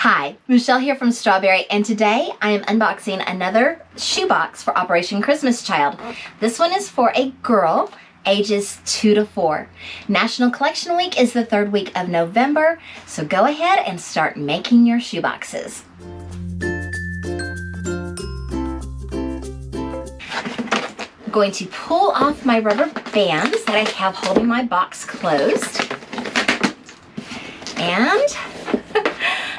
Hi, Michelle here from Strawberry, and today I am unboxing another shoebox for Operation Christmas Child. This one is for a girl, ages 2 to 4. National Collection Week is the third week of November, so go ahead and start making your shoeboxes. I'm going to pull off my rubber bands that I have holding my box closed. And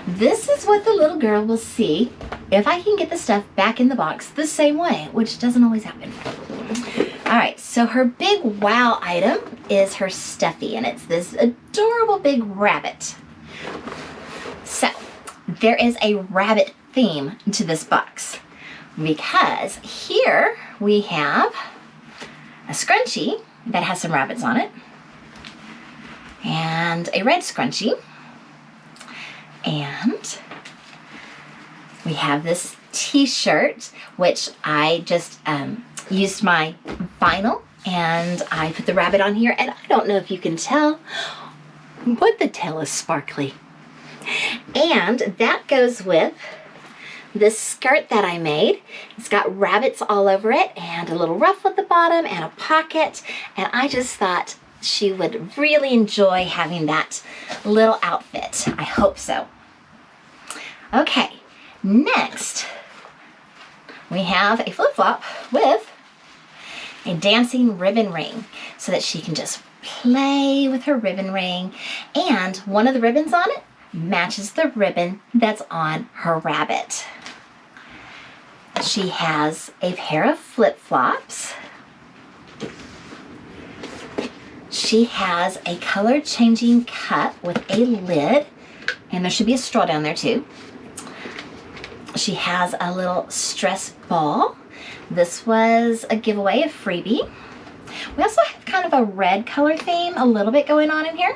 this is what the little girl will see if I can get the stuff back in the box the same way, which doesn't always happen. All right, so her big wow item is her stuffy, and it's this adorable big rabbit. So there is a rabbit theme to this box because here we have a scrunchie that has some rabbits on it and a red scrunchie. And we have this t-shirt, which I just used my vinyl and I put the rabbit on here, and I don't know if you can tell, but the tail is sparkly. And that goes with this skirt that I made. It's got rabbits all over it and a little ruff at the bottom and a pocket, and I just thought she would really enjoy having that little outfit. I hope so. Okay, next we have a flip-flop with a dancing ribbon ring so that she can just play with her ribbon ring, and one of the ribbons on it matches the ribbon that's on her rabbit. She has a pair of flip-flops. She has a color changing cup with a lid, and there should be a straw down there too. She has a little stress ball. This was a giveaway, a freebie. We also have kind of a red color theme, a little bit going on in here.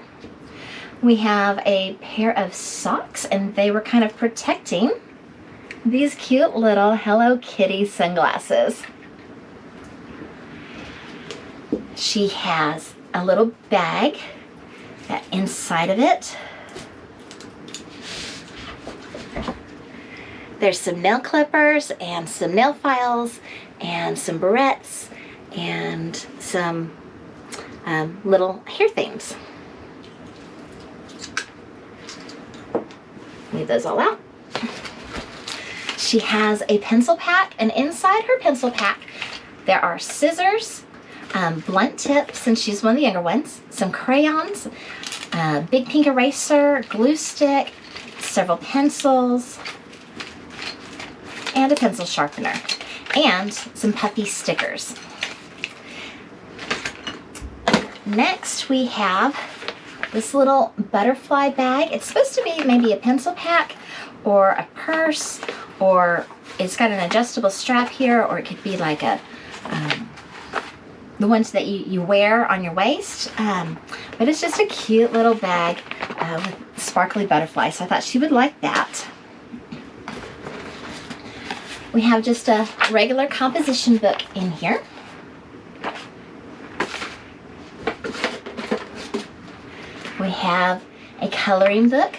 We have a pair of socks, and they were kind of protecting these cute little Hello Kitty sunglasses. She has a little bag that inside of it there's some nail clippers and some nail files and some barrettes and some little hair things. Leave those all out. She has a pencil pack, and inside her pencil pack there are scissors, blunt tips, since she's one of the younger ones, some crayons, big pink eraser, glue stick, several pencils, and a pencil sharpener, and some puffy stickers. Next we have this little butterfly bag. It's supposed to be maybe a pencil pack or a purse, or it's got an adjustable strap here, or it could be like a the ones that you wear on your waist, but it's just a cute little bag with sparkly butterflies, so I thought she would like that. We have just a regular composition book in here. We have a coloring book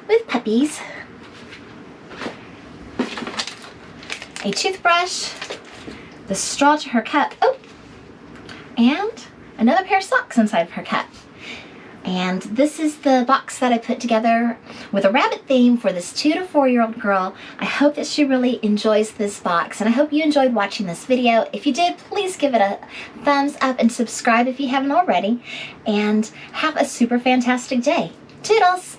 with puppies, a toothbrush, the straw to her cup, and another pair of socks inside of her cup. And this is the box that I put together with a rabbit theme for this 2 to 4-year-old girl. I hope that she really enjoys this box, and I hope you enjoyed watching this video. If you did, please give it a thumbs up and subscribe if you haven't already, and have a super fantastic day. Toodles!